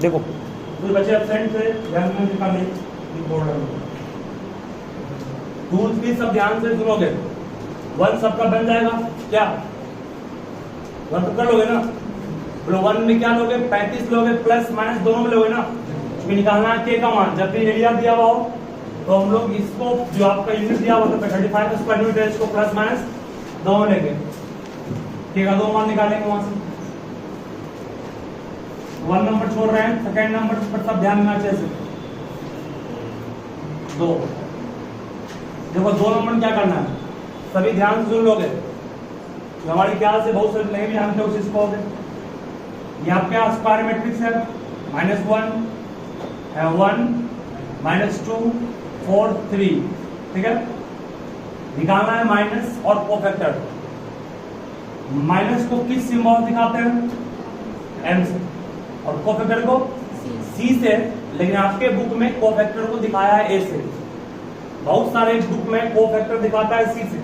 देखो कोई बच्चे एब्सेंट थे, ध्यान में निकालने इम्पोर्टेंट। टूल्स भी सब ध्यान से सुनोगे। वन सबका बन जाएगा क्या? वन तो कर लोगे ना? बोलो वन में क्या लोगे? 35 लोगे, प्लस माइनस दोनों में लोगे ना? क्योंकि निकालना है के का मान। जब भी एरिया दिया हुआ हो तो हम लोग इसको जो आपका यूनिट दिया हुआ था 35 स्क्वायर यूनिट है, इसको प्लस माइनस दोनों लेंगे, के का दो मान निकालेंगे वहां से। 1 नंबर छोड़ रहे हैं, सेकंड नंबर पर सब ध्यान में अच्छे से। 2 देखो 2 नंबर क्या करना है, सभी ध्यान से सुन लोगे। जो हमारे ख्याल से बहुत सारे नहीं भी जानते उस चीज को। ये आपका स्क्वायर मैट्रिक्स है, -1 1 -2 4 3, ठीक है। निकालना है माइनस और कोफैक्टर। माइनस को किस सिंबल दिखाते हैं? M से, और कोफैक्टर को C से। लेकिन आपके बुक में कोफैक्टर को दिखाया है A से। बहुत सारे बुक में कोफैक्टर दिखाता है C से,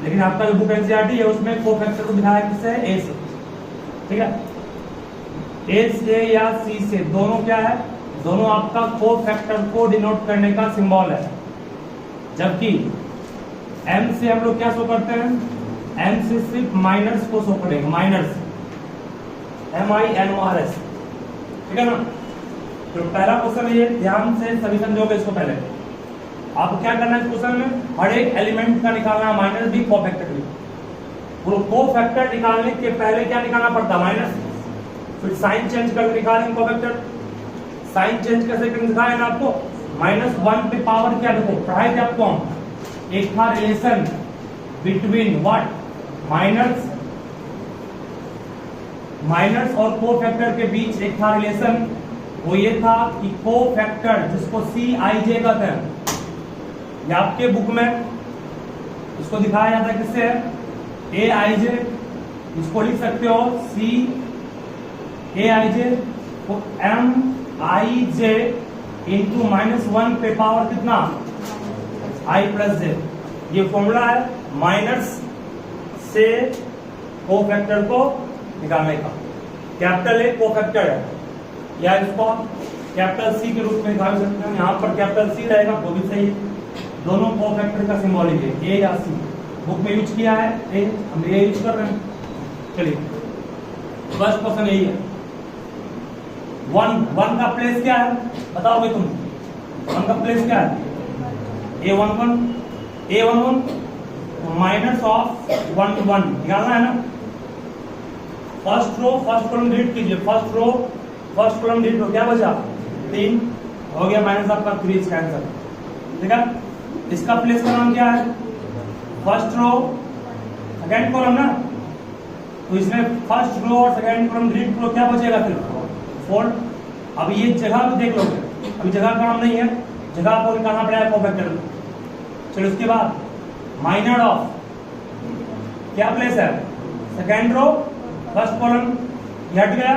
लेकिन आपका जो बुक एनसीईआरटी है उसमें कोफैक्टर को दिखाया किससे? A से, ठीक है। A से या C से, दोनों क्या है? दोनों आपका कोफैक्टर को डिनोट करने का सिंबल है। जबकि M से हम लोग क्या शो करते हैं? M से सिर्फ माइनस को शो करेंगे, माइनस, MINORS, ठीक है ना। तो पहला क्वेश्चन ये ध्यान से सभी समझोगे इसको। पहले आपको क्या करना है इस क्वेश्चन में? हर एक एलिमेंट का निकालना है, माइनस भी कोफैक्टर भी। वो कोफैक्टर निकालने के पहले क्या निकालना पड़ता है? माइनस। फिर साइन चेंज करके निकालेंगे कोफैक्टर। साइन चेंज कैसे करेंगे दिखाया ना आपको। -1 पे पावर क्या? देखो पढ़ाए थे आपको हम, एक था रिलेशन बिटवीन व्हाट? माइनस और कोफैक्टर के बीच एक था रिलेशन। वो ये था कि कोफैक्टर, जिसको CIJ कहते हैं, ये आपके बुक में इसको दिखाया जाता है किससे? AIJ। इसको लिख सकते हो CAIJ को MIJ इंटू -1 पे पावर कितना? I+J। ये फॉर्मूला है माइनस से कोफैक्टर को निकालने का। कैपिटल A कोफैक्टर है, या इसको कैपिटल C के रूप में निकाल सकते हैं। यहाँ पर कैपिटल C रहेगा, वो भी सही है। दोनों कोफैक्टर का सिंबॉलिक है, A या C। बुक में यूज किया है A, हम A यूज कर रहे हैं। चलिए फर्स्ट क्वेश्चन यही है। 1 का प्लेस क्या है बताओगे तुम? 1 का प्लेस क्या है? A11 माइनस ऑफ 1 to 1 निकालना है ना। First row first column read कीजिए। First row first column read हो, क्या बचा? 3 हो गया, माइनस आपका 3 इसका आंसर, ठीक है। इसका प्लेस का नाम क्या है? फर्स्ट रो सेकंड कॉलम ना, तो इसमें फर्स्ट रो और सेकंड कॉलम रीड करो, क्या बचेगा फिर? 4। अब ये जगह भी देख लोगे, अभी जगह का नाम नहीं है, जगह आपको निकालना पड़ेगा कोफैक्टर। चलो उसके बाद माइनर ऑफ क्या प्लेस है? सेकंड रो फर्स्ट कॉलम, हट गया,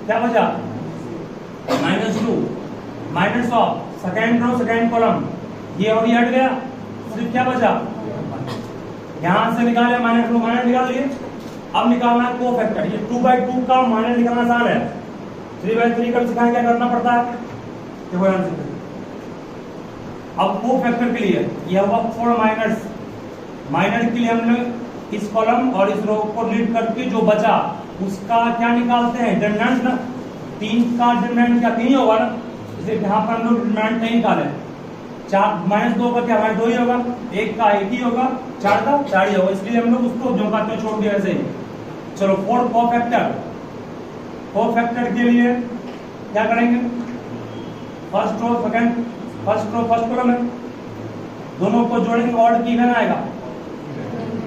क्या बचा? -2 minus of second row second column, ये और ये हट गया, सिर्फ क्या बचा? यहां से निकाले -2, माइनस निकाल लिए। अब निकालना है कोफैक्टर। ये 2/2 का माइनस निकालना आसान है। 3/3 का सिखाएं क्या करना पड़ता है, देखो ध्यान से। अब कोफैक्टर के लिए यह हुआ 4 माइनस। माइनर के लिए हमने इस कॉलम और इस रो को रीड करके जो बचा उसका क्या निकालते हैं? डिटरमिनेंट ना। 3 का डिटरमिनेंट क्या? 3 ही होगा ना, इसलिए यहाँ पर हम लोग डिटरमिनेंट नहीं निकाले। 4 -2 का क्या? -2 ही होगा। 1 का 1 ही होगा, 4 का 4 ही होगा, इसलिए हम लोग उसको जो कहते हैं छोड़ दिया ऐसे ही। चलो 4 कोफैक्टर। कोफैक्टर के लिए क्या करेंगे? First row second, first row first column है, दोनों को जोड़ेंगे, ऑड की इवन आएगा,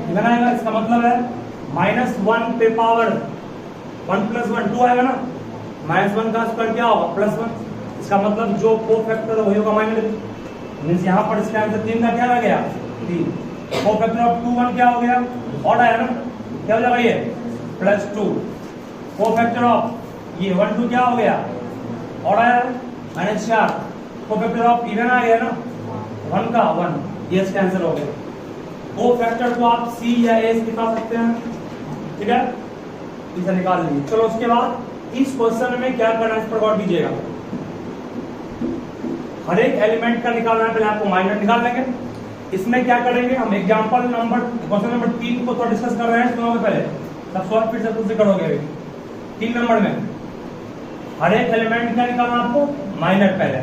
इवन आएगा। इसका मतलब है -1 पे पावर 1 + 1 2 आएगा ना। -1 का स्क्वायर क्या होगा? +1। इसका मतलब जो कोफैक्टर वही होगा माइनस। मींस यहाँ पर इसका आंसर 3 का क्या आ गया? 3। कोफैक्टर ऑफ 2 1 क्या हो गया? ऑड आया ना, क्या हो जाएगा? ये +2। कोफैक्टर ऑफ ये 1 2 क्या हो गया? ऑड आया, -4। कोफैक्टर ऑफ इवन आ गया ना, 1 का 1, ये इसका आंसर हो गया। कोफैक्टर को आप C या A निकाल सकते हैं, ठीक है, इसे निकाल लीजिए। चलो उसके बाद इस क्वेश्चन में क्या करना है इस पर गौर कीजिएगा। हर एक एलिमेंट का निकालना है, पहले आपको माइनर निकाल लेंगे। इसमें क्या करेंगे हम, एग्जांपल नंबर क्वेश्चन नंबर 3 को तो डिस्कस कर रहे हैं, सुनोगे पहले सब सॉल्व फिर से खुद से करोगे। अभी 3 नंबर में हर एक एलिमेंट का निकालना आपको माइनर, पहले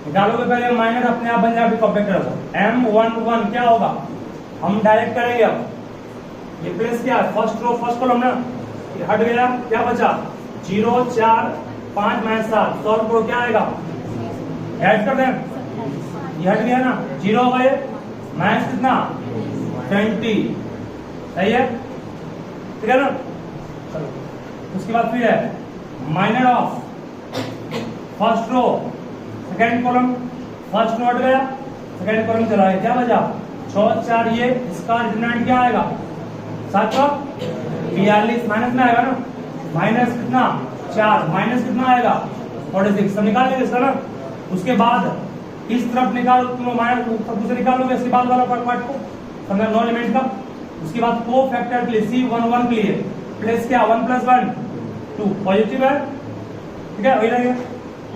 निकालोगे पहले माइनर अपने आप बन जाएगा कॉम्पैक्टर को। M11 क्या होगा, हम डायरेक्ट करेंगे। अब ये प्लेस क्या है, फर्स्ट रो फर्स्ट कॉलम ना, ये हट गया, क्या बचा 0 4 5 माइनस 7, सॉल्व करो क्या आएगा, ऐड कर दें, ये हट गया ना, 0 हो गए माइनस कितना 20, सही है, ठीक है ना। चलो उसके बाद फिर है minor of first row second column, first row हट गया सेकेंड कॉलम चला गया, क्या बचा 6 4, ये इसका डिटरमिनेंट क्या आएगा 742 माइनस में आएगा ना, माइनस कितना 4 माइनस कितना आएगा 46, सब निकाल लेंगे इसका ना। उसके बाद इस तरफ निकालो, तुम माइनस सब कुछ निकालोगे, इसके बाद वाला पार्ट को समझा 9 एलिमेंट का। उसके बाद को फैक्टर के लिए C11 के लिए प्लस क्या 1 + 1 2 पॉजिटिव है, ठीक है वही रहेगा।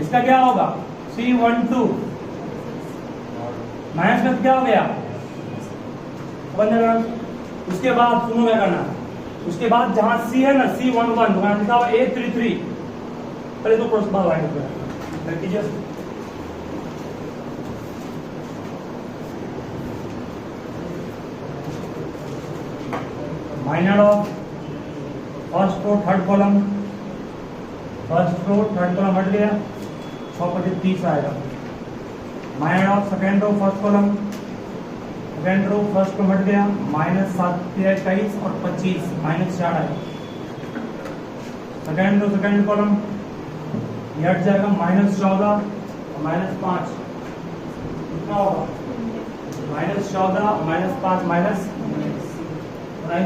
इसका क्या होगा C12 माइनस में क्या हो गया बन जाएगा। उसके बाद सुनो क्या करना, उसके बाद जहां C है ना C11 वहां लिखा हुआ A33, पहले तो प्रोसेस बात आएगा कीजिए। Minor of first row third column, first row third column हट गया 6/30 आएगा। Minor of second row first column, second row first column हट गया -7 23 और 25 -4 आएगा। सेकेंड रो सेकेंड कॉलम ये हट जाएगा -14 और -5, कितना होगा -14 -5 -19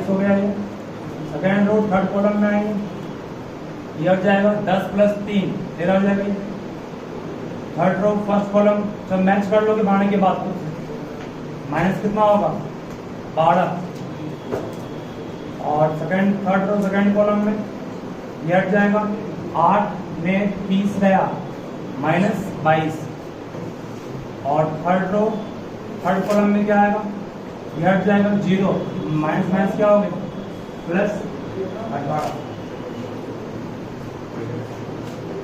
हो गया। ये सेकेंड रो थर्ड कॉलम में आएंगे, ये हट जाएगा 10 + 3 13 हो जाएगा। थर्ड रो फर्स्ट कॉलम सब मैच कर लोगे बढ़ाने के बाद माइनस कितना होगा 12, और second third row second column में ये हट जाएगा 8 में 30 गया -22, और थर्ड रो थर्ड कॉलम में क्या आएगा ये हट जाएगा 0 माइनस क्या होगा प्लस 18।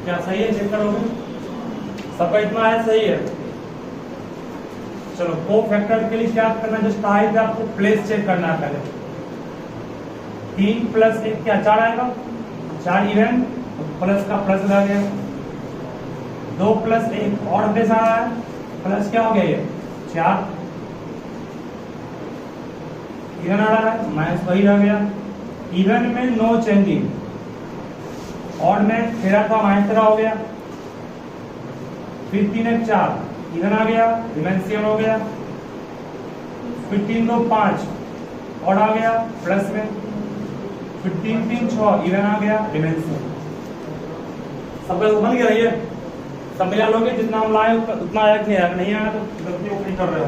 क्या सही है, चेक करोगे सबका इतना है, सही है। चलो को फैक्टर के लिए क्या करना, जस्ट टाइप आपको प्लेस चेक करना है पहले। 3 + 1 क्या 4 आएगा, 4 इवन प्लस का प्लस लगा गया। 2 + 1 और प्लेस आ रहा है, प्लस क्या हो गया ये 4 इवन आ रहा है, माइनस वही रह गया। इवन में नो चेंजिंग, ऑड में 13 का -13 हो गया, फिर 3 1 4 इवन आ गया, डिमेंशियन हो गया, फिर 3 2 5 ऑड आ गया प्लस में, फिर 3 3 6 इवन आ गया डिमेंशियन। सब बन गया, ये सब मिला लोगे जितना हम लाए उतना आया कि नहीं आया तो गलती नहीं कर रहे हो।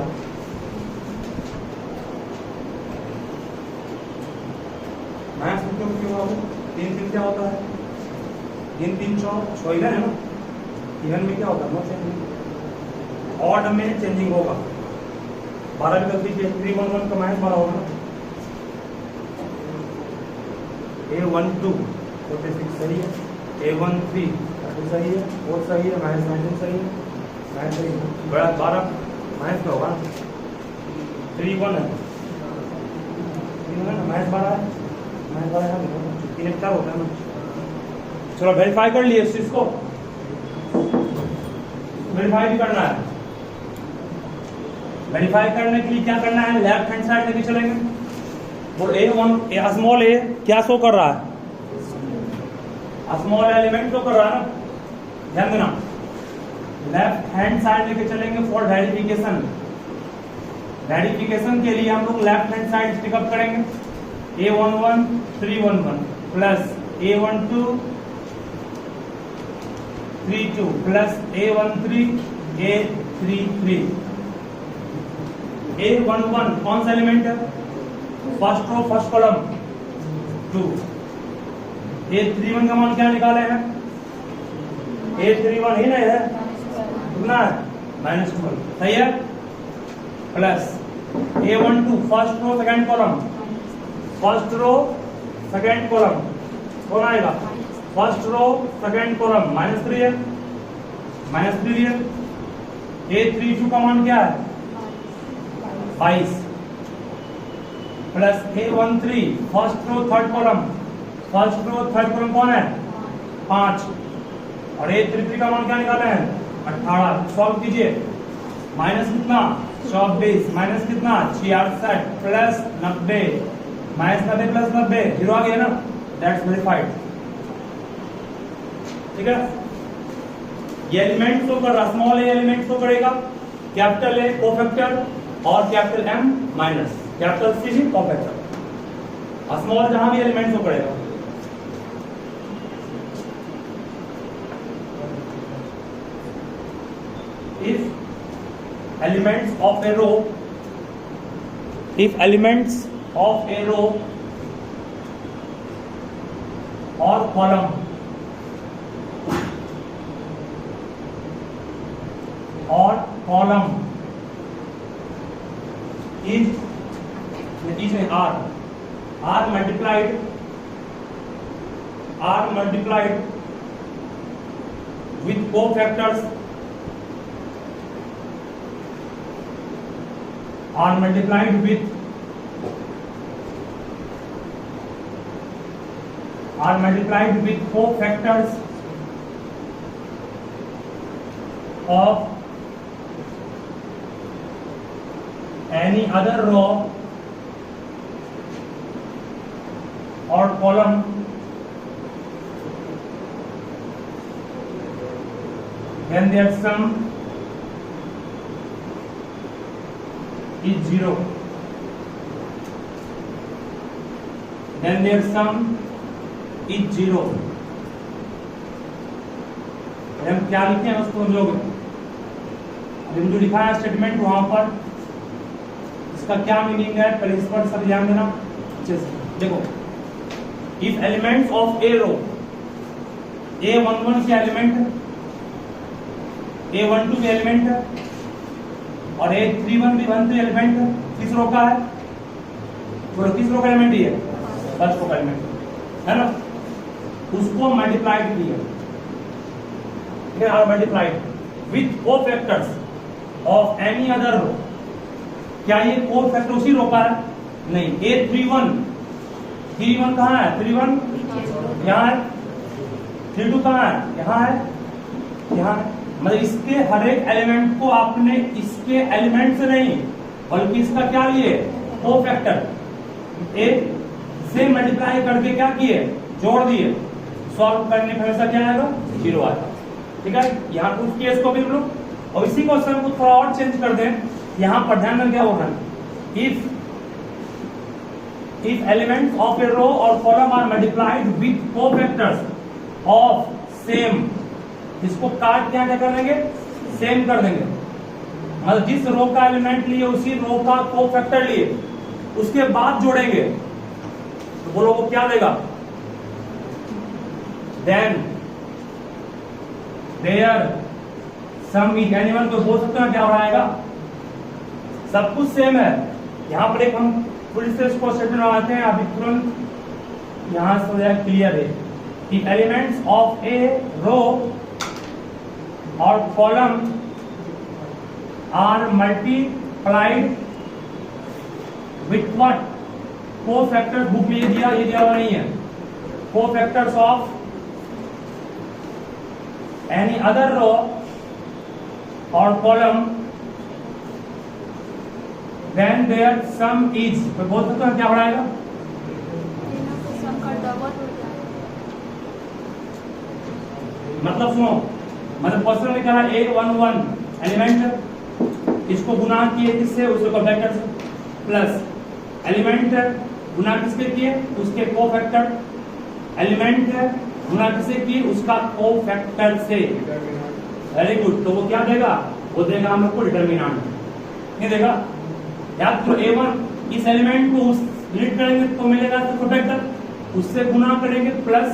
मैथ्स में क्यों हुआ 3 3 क्या होता है, 3 3 6 इवन है ना, इवन में क्या होता है नो चेंजिंग, ऑड में चेंजिंग होगा। 12 की गलती की 3 1 1 का -12 होगा ना। A12 46 सही है, A13 सही है, वो सही है, -19 सही है, -3 सही है, बड़ा 12 माइनस का होगा 3 1 है, 3 है ना -12 है, -12 है 3 1 4 होता है ना। चलो वेरीफाई कर लिए इस चीज को, वेरीफाई भी करना है। वेरीफाई करने के लिए क्या करना है, लेफ्ट हैंड साइड लेके चलेंगे और A1 स्मॉल a क्या शो कर रहा है, स्मॉल एलिमेंट शो कर रहा है ना, ध्यान देना। लेफ्ट हैंड साइड लेके चलेंगे फॉर वेरिफिकेशन। वेरिफिकेशन के लिए हम लोग लेफ्ट हैंड साइड पिकअप करेंगे, A11 311 plus A12 32 plus A13 A33। A11 कौन सा एलिमेंट है, first row first column 2, A31 का मान क्या निकाले हैं? A31 ही नहीं है, कितना है? -12, सही है। Plus A12 first row second column, first row second column कौन आएगा? फर्स्ट रो सेकंड कॉलम -3 है, -3 है। A32 का मान क्या है? 22 plus A13 first row third column, first row third column कौन है? 5 और A33 का मान क्या निकाले हैं? 18। सॉल्व कीजिए, माइनस कितना? 24 माइनस कितना? 66 प्लस 90 -90 प्लस 90 जीरो आ गया ना, दैट्स वेरीफाइड। ठीक है, ये एलिमेंट शो कर रहा, स्मॉल ए एलिमेंट शो करेगा, कैपिटल ए कोफैक्टर और capital M minus, capital C भी कोफैक्टर, स्मॉल जहां भी एलिमेंट शो करेगा। If elements of a row or column is are multiplied with cofactors, are multiplied with cofactors of any other row or column, then their sum is 0. Then their sum is 0. हम क्या लिखे हैं उसको हम लोग, जो लिखा है स्टेटमेंट वहां पर इसका क्या मीनिंग है पहले इस पर सब ध्यान देना। देखो, if elements of a row, A11 के एलिमेंट, A12 के एलिमेंट और A31 भी 13 एलिमेंट किस रो का है? बोलो किस रो का एलिमेंट ही है? फर्स्ट रो का एलिमेंट है ना, उसको मल्टीप्लाइड किया, ठीक है, और multiplied with cofactors of any other row. क्या ये कोफैक्टर उसी रो का है? नहीं। A31 कहाँ है? 31 यहाँ है, 32 कहाँ है? यहाँ है, यहाँ है। मतलब इसके हर एक एलिमेंट को आपने इसके एलिमेंट से नहीं बल्कि इसका क्या लिए? कोफैक्टर एक से मल्टीप्लाई करके क्या किए? जोड़ दिए। सॉल्व करने पर हमेशा क्या आएगा? 0 आएगा। ठीक है, यहाँ कुछ केस को भी लो और इसी क्वेश्चन को थोड़ा और चेंज कर दें। यहाँ पर ध्यान में क्या होगा? if elements of a row or column are multiplied with cofactors of same, इसको काट क्या कर देंगे? सेम कर देंगे। मतलब जिस रो का एलिमेंट लिए उसी रो का कोफैक्टर लिए उसके बाद जोड़ेंगे तो बोलो वो क्या देगा? Then their sum is, anyone को बोल सकते हैं क्या हो आएगा? सब कुछ सेम है। यहाँ पर एक हम पुलिस से इसको स्टेटमेंट लगाते हैं, अभी तुरंत यहां से हो जाए क्लियर है कि एलिमेंट्स ऑफ ए रो और column are multiplied with what? Cofactors. Book में ये दिया हुआ नहीं है। Cofactors of any other row और column then their sum is, तो बोल सकते हैं क्या बढ़ाएगा? मतलब सुनो, मतलब क्वेश्चन में क्या है? A11 एलिमेंट, इसको गुना किए किससे? उसके कोफैक्टर से, प्लस एलिमेंट गुना किसके किए? उसके कोफैक्टर, एलिमेंट गुना किससे किए? उसका कोफैक्टर से। Very good. तो वो क्या देगा? वो देगा हम लोग को डिटर्मिनेंट, नहीं देगा? या तो A1 इस एलिमेंट को स्प्लिट करेंगे तो मिलेगा कोफैक्टर, उससे गुना करेंगे प्लस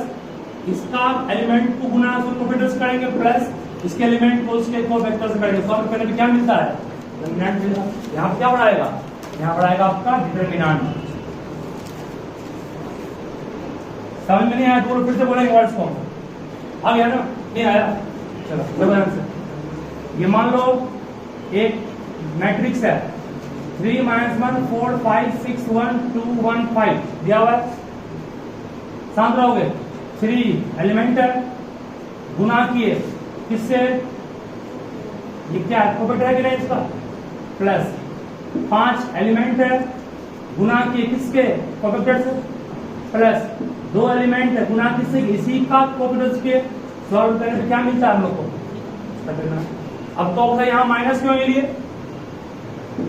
इसका एलिमेंट को गुना उसको कोफैक्टर्स करेंगे प्लस इसके एलिमेंट को उसके कोफैक्टर से करेंगे, सॉल्व करने पे क्या मिलता है? डिटरमिनेंट मिलता है। यहाँ पे क्या बढ़ाएगा? यहाँ बढ़ाएगा आपका डिटरमिनेंट। समझ में नहीं आया तो फिर से बोलेंगे वर्ड्स को। आ गया ना? नहीं आया? चलो जबरदस्त आंसर। ये मान लो एक मैट्रिक्स है 3 - 1 4 5 6 1 2 1 5 दिया हुआ है। शांत रहोगे। 3 एलिमेंट है, गुना किए किससे? ये क्या है? कोफैक्टर है कि नहीं इसका? प्लस 5 एलिमेंट है, गुना किए किसके? कोफैक्टर से। प्लस 2 एलिमेंट है, गुना किससे? इसी का कोफैक्टर के। सॉल्व करने से क्या मिलता है हम लोग को? अब तो अपना यहाँ माइनस क्यों ले लिए?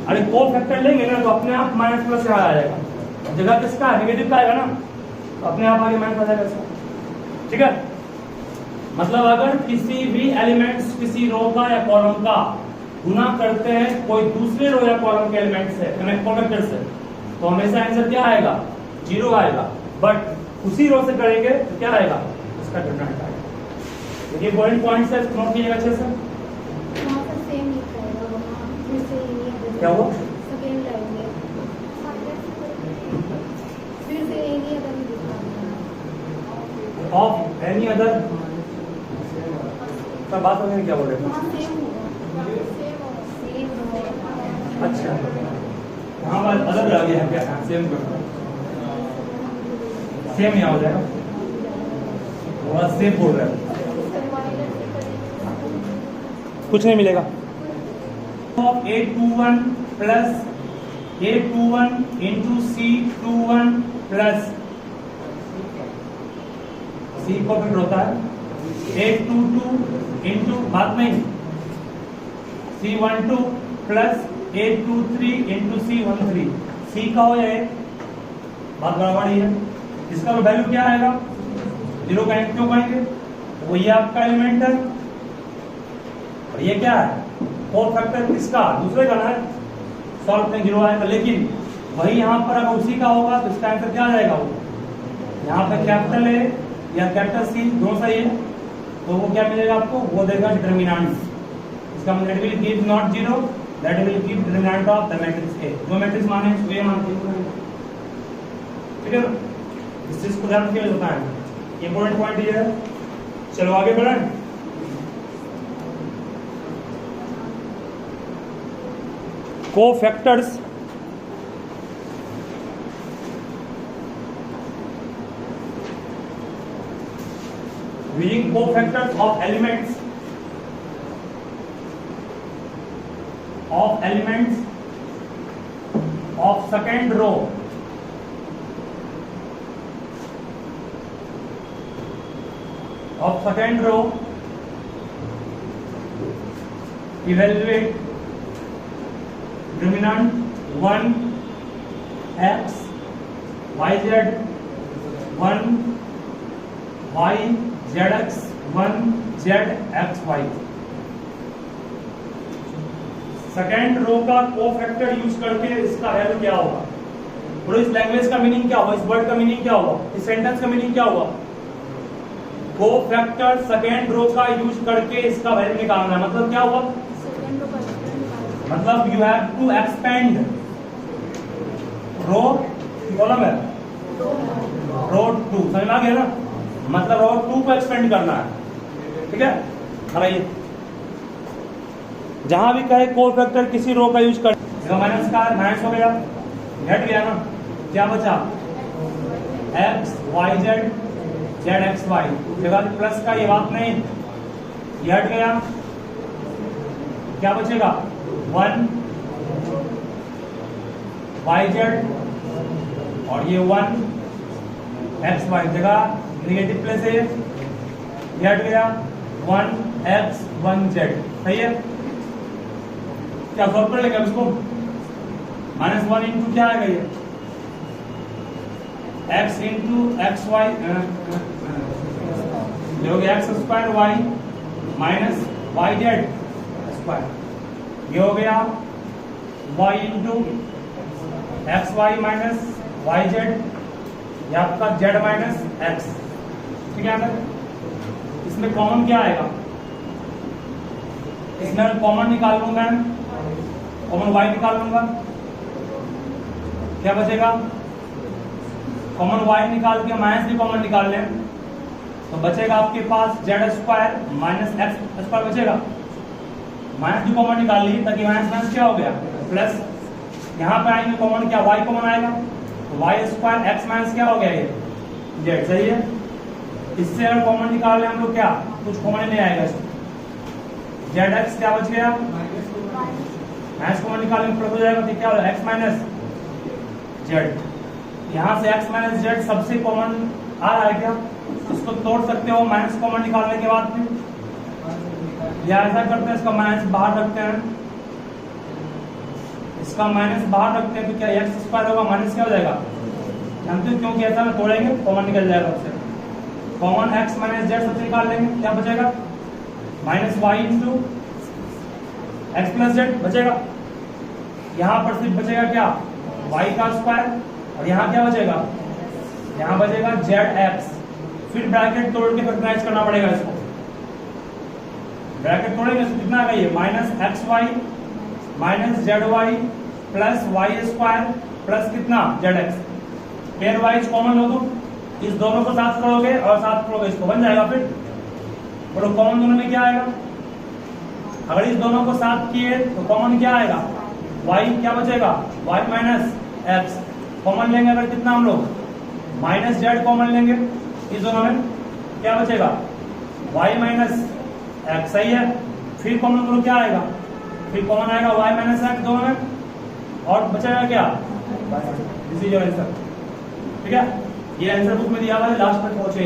अरे कोफैक्टर लेंगे ना तो अपने आप माइनस प्लस यहाँ आ जाएगा। जगह किसका? नेगेटिव का आएगा ना, तो अपने आप आगे माइनस आ जाएगा इसका। ठीक है? मतलब अगर किसी भी एलिमेंट्स किसी रो का या कॉलम का गुना करते हैं कोई दूसरे रो या कॉलम के एलिमेंट से कोफैक्टर से, तो हमेशा आंसर क्या आएगा? 0 आएगा। बट उसी रो से करेंगे तो क्या आएगा? इसका डिटरमिनेंट आएगा। ये पॉइंट से नोट कीजिएगा अच्छे से। क्या हुआ? ऑफ एनी अदर सब बात होने क्या बोल रहे हैं? अच्छा हाँ बात अदर लग गया है क्या? सेम सेम यहाँ हो जाएगा। सेम बोल रहे हैं, कुछ नहीं मिलेगा। A21 plus A21 into C21 plus C cofactor होता है A22 इंटू बात नहीं C12 plus A23 into C13। C का हो जाए बात गड़बड़ी है। इसका वैल्यू क्या आएगा? 0 कहेंगे। क्यों कहेंगे? वो ये आपका एलिमेंट है और ये क्या है? कोफैक्टर किसका? दूसरे का ना है। सॉल्व करें 0 आएगा। लेकिन वही यहाँ पर अगर उसी का होगा तो इसका आंसर क्या आ जाएगा? वो यहाँ पे कैपिटल है या कैपिटल सी दोनों सही है, तो वो क्या मिलेगा आपको? वो देगा डिटरमिनेंट। इसका मतलब that will give not 0, that will give determinant of the matrix A. जो मैट्रिक्स माने वे मानते हैं। ठीक है ना? इस चीज को ध्यान रखिए बताएं। इंपॉर्टेंट पॉइंट ये है। चलो आगे बढ़ें। Cofactors being cofactors of elements of second row evaluate determinant 1 x yz 1 y zx 1 zxy। Second row का कोफैक्टर यूज करके इसका वैल्यू क्या होगा? और इस लैंग्वेज का मीनिंग क्या होगा? इस वर्ड का मीनिंग क्या होगा? इस सेंटेंस का मीनिंग क्या होगा? कोफैक्टर सेकेंड रो का यूज करके इसका वैल्यू निकालना है। मतलब क्या हुआ? मतलब you have to expand row column है रो 2। समझ में आ गया ना? मतलब रो 2 को एक्सपेंड करना है। ठीक है? आइए जहां भी कहे कोफैक्टर किसी रो का यूज कर, माइनस का माइनस हो गया, घट गया ना, क्या बचा? X Y Z Z X Y जगह प्लस का ये बात नहीं, ये हट गया, क्या बचेगा? 1 वाई जेड और ये 1 एक्स वाई जगह निगेटिव प्लस है, ये हट गया 1 एक्स 1 जेड। सही है? क्या सॉल्व कर लेंगे इसको? -1 इंटू क्या आएगा? ये x इंटू एक्स वाई जो हो गया X square Y minus Y Z square. ये हो गया y into X Y minus Y Z, ये आपका z माइनस एक्स। ठीक है? इसमें कॉमन क्या आएगा, इसमें कॉमन निकाल लूंगा, कॉमन y निकाल लूंगा, क्या बचेगा, कॉमन y निकाल के माइनस भी कॉमन निकाल लें तो बचेगा आपके पास z square minus x square बचेगा। माइनस भी कॉमन निकाल ली ताकि माइनस माइनस क्या हो गया प्लस, यहाँ पे आएंगे कॉमन क्या y कॉमन आएगा तो y स्क्वायर एक्स माइनस क्या हो गया ये z, सही है। इससे अगर कॉमन निकाल लें हम लोग क्या, कुछ कॉमन नहीं आएगा इसमें, जेड एक्स क्या बच गया, माइनस कॉमन निकालने प्लस हो जाएगा तो क्या हो जाएगा एक्स माइनस जेड। यहाँ से एक्स माइनस जेड सबसे कॉमन आ रहा है क्या, इसको तोड़ सकते हो माइनस कॉमन निकालने के बाद में, या ऐसा करते हैं इसका माइनस बाहर रखते हैं, इसका माइनस बाहर रखते हैं तो क्या एक्स स्क्वायर होगा माइनस क्या हो जाएगा, जानते हो क्योंकि ऐसा में तोड़ेंगे कॉमन निकल जाएगा उससे, कॉमन एक्स माइनस जेड सबसे निकाल लेंगे, क्या बचेगा minus Y into X plus Z बचेगा। यहाँ पर सिर्फ बचेगा क्या वाई का स्क्वायर, और यहाँ क्या बचेगा, यहाँ बचेगा जेड एक्स, फिर ब्रैकेट तोड़ के फैक्टराइज करना पड़ेगा इसको, ब्रैकेट तोड़ेंगे तो कितना आएगा ये minus x Y minus z y plus y square plus कितना z x, pairwise common लो तुम, इस दोनों को साथ करोगे और साथ करोगे इसको बन जाएगा, फिर बोलो कॉमन दोनों में क्या आएगा, अगर इस दोनों को साथ किए तो कॉमन क्या आएगा y, क्या बचेगा y माइनस एक्स, कॉमन लेंगे अगर कितना हम लोग माइनस जेड कॉमन लेंगे इस दोनों में क्या बचेगा y माइनस एक्स, सही है। फिर कॉमन दोनों क्या आएगा, फिर कॉमन आएगा y माइनस एक्स दोनों में, और बचेगा क्या दिस इज योर आंसर, ठीक है। ये आंसर बुक में दिया हुआ है, लास्ट तक पहुंचे।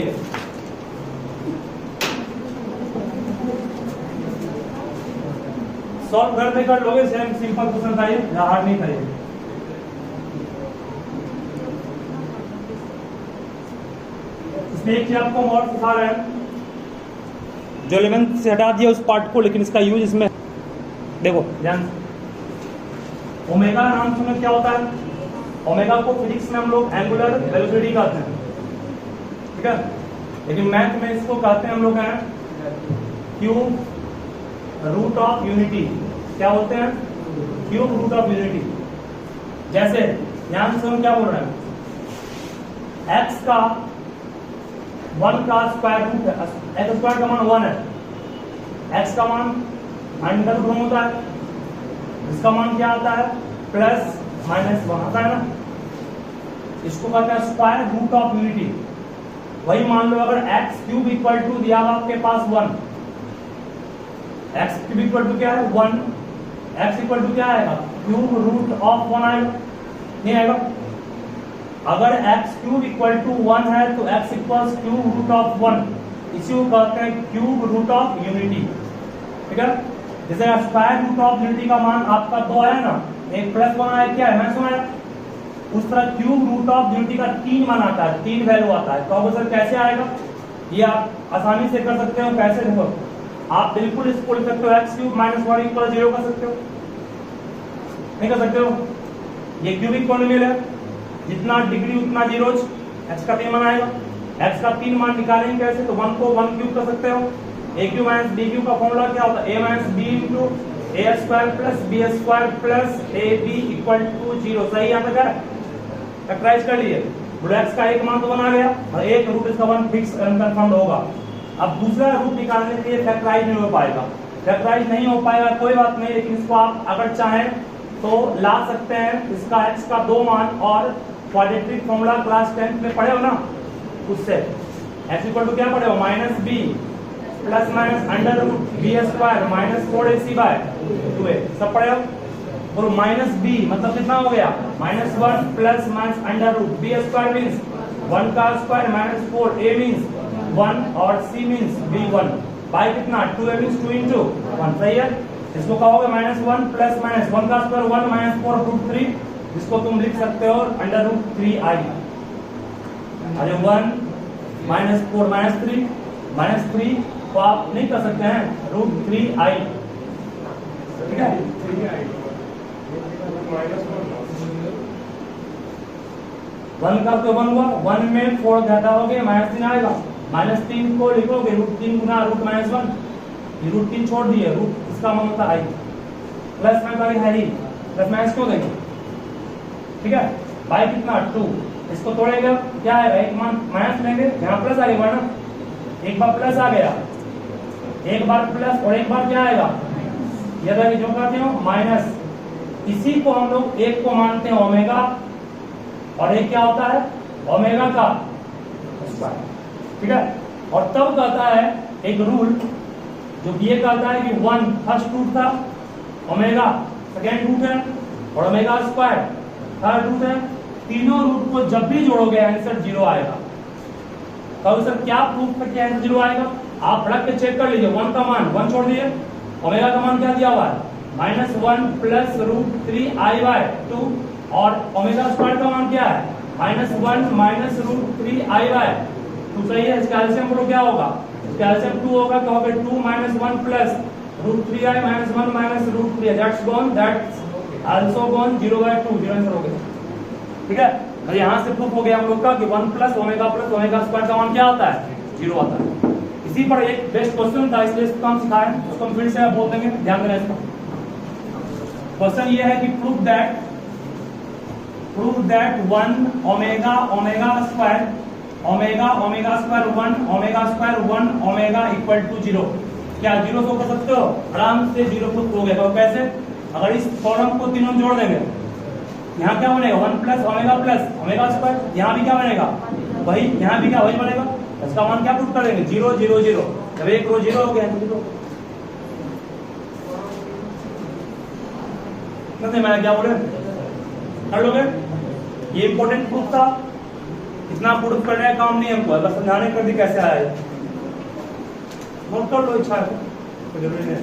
सॉल्व घर में कर लोगे, सेम सिंपल क्वेश्चन था ये, हार्ड नहीं करेंगे। इसमें एक चीज आपको और सिखा रहे हैं, जो 11th से हटा दिया उस पार्ट को, लेकिन इसका यूज इसमें देखो ध्यान। ओमेगा नाम सुनो क्या होता है, ओमेगा को फिजिक्स में हम लोग एंगुलर वेलोसिटी कहते हैं, ठीक है, लेकिन मैथ में इसको कहते हैं हम लोग हैं क्यूब रूट ऑफ यूनिटी, क्या बोलते हैं क्यूब रूट ऑफ यूनिटी। जैसे यहां से हम क्या बोल रहे हैं, x का 1 का स्क्वायर रूट है, x स्क्वायर का मान 1 है, x का मान अंडर रूट होता है, इसका मान क्या आता है प्लस माइनस 1 आता है ना, इसको कहते हैं स्क्वायर रूट ऑफ यूनिटी। वही मान लो अगर x क्यूब इक्वल टू दिया हुआ आपके पास 1, x क्यूब इक्वल टू क्या है 1, x इक्वल टू क्या आएगा क्यूब रूट ऑफ 1 आएगा, नहीं आएगा। अगर x क्यूब इक्वल टू 1 है तो x equals cube root of 1, इसी को कहते हैं क्यूब रूट ऑफ यूनिटी, ठीक है। जैसे स्क्वायर रूट ऑफ यूनिटी का मान आपका 2 आया ना, एक प्लस 1 आया, क्या है माइनस 1 आया, उस तरह क्यूब रूट ऑफ यूनिटी का 3 मान आता है, 3 वैल्यू आता है। तो अब सर कैसे आएगा, ये आप आसानी से कर सकते हो, कैसे देखो आप बिल्कुल इसको लिख सकते हो एक्स क्यूब माइनस 1 इक्वल 0 कर सकते हो, नहीं कर सकते हो, ये क्यूबिक पॉलिनोमियल है, जितना डिग्री उतना जीरोज, एक्स का 3 मान आएगा, एक्स का 3 मान निकालेंगे कैसे, तो 1 को 1 क्यूब कर सकते हो, a cube minus b cube का फॉर्मूला क्या होता है, a minus b into a square plus b square plus a b equal to 0, सही यहाँ तक है, फैक्टराइज कर लिए, बोलो एक्स का एक मान तो 1 आ गया और एक रूट इसका 1 फिक्स कंफर्म होगा। अब दूसरा रूट निकालने के लिए फैक्टराइज नहीं हो पाएगा, फैक्टराइज नहीं हो पाएगा कोई बात नहीं, लेकिन इसको आप अगर चाहें तो ला सकते हैं, इसका x का 2 मान और क्वाड्रेटिक फॉर्मूला क्लास 10th में पढ़े हो ना, उससे x इक्वल टू क्या पढ़े हो minus B plus minus under root B square minus 4ac by 2a, सब पढ़े हो। और माइनस बी मतलब कितना हो गया minus 1 plus minus under root B square means 1 का स्क्वायर माइनस 4, a मीन्स 1 और c मीन्स b1 बाय कितना 2a मीन्स 2 into 1, सही है। इसको कहोगे माइनस 1 प्लस माइनस 1 का स्क्वायर 1 माइनस 4 रूट 3, जिसको तुम लिख सकते हो अंडर रूट 3i, अरे 1 माइनस 4 माइनस 3 को आप नहीं कर सकते हैं रूट 3i, ठीक है। 1 का तो 1 हुआ, 1 में 4 ज्यादा हो गया माइनस 3 आएगा, -3 को लिखोगे √3 गुना √-1, ये √3 छोड़ दिए, रूट इसका मान होता है प्लस में कभी है ही, प्लस माइनस क्यों देंगे, ठीक है। बाई कितना 2, इसको तोड़ेगा क्या आएगा, एक मान माइनस लेंगे, यहाँ प्लस आ गया ना, एक बार प्लस आ गया, एक बार प्लस और एक बार क्या आएगा, ये जो करते हो माइनस, इसी को हम लोग एक को मानते हैं ओमेगा, और एक क्या होता है ओमेगा का स्क्वायर, ठीक है। और तब कहता है एक रूल जो ये कहता है कि 1 फर्स्ट रूट था, ओमेगा सेकेंड रूट है, और ओमेगा स्क्वायर थर्ड रूट है, तीनों रूट को जब भी जोड़ोगे आंसर 0 आएगा। तो सर क्या प्रूफ है कि आंसर 0 आएगा, आप रख के चेक कर लीजिए। 1 का मान 1 छोड़ दिए, ओमेगा का मान क्या दिया हुआ है -1 प्लस √3i/2, और ओमेगा स्क्वायर का मान क्या है -1 माइनस √3i/2, सही है। इसका एलसीएम बोलो क्या होगा, इसका एलसीएम 2 होगा, तो होगा 2 - 1 plus √3i - 1 minus √3, that's gone, that's also gone, 0/2, 0 answer हो गया, ठीक है। तो यहाँ से प्रूफ हो गया हम लोग का कि 1 प्लस ओमेगा स्क्वायर का मान क्या आता है 0 आता है। इसी पर एक बेस्ट क्वेश्चन था, इसलिए इसको हम सिखाएं, उसको हम फिर से बोल देंगे, ध्यान देना इसका। क्वेश्चन ये है कि prove that 1 omega square 1 omega equal to 0, क्या 0 शो कर सकते हो, आराम से 0 प्रूफ हो गया। तो कैसे, अगर इस फॉर्म को तीनों जोड़ देंगे, यहाँ क्या बनेगा 1 प्लस ओमेगा स्क्वायर, यहाँ भी क्या बनेगा वही, यहाँ भी क्या वही बनेगा, इसका मान क्या प्रूफ कर देंगे 0 0 0, जब एक रो 0 हो गया 0। मैं क्या बोले कर लोगे, ये इंपॉर्टेंट प्रूफ था, इतना प्रूफ करने का काम नहीं हमको, बस समझाने कर दी कैसे आया, नोट कर लो, इच्छा है जरूरी नहीं।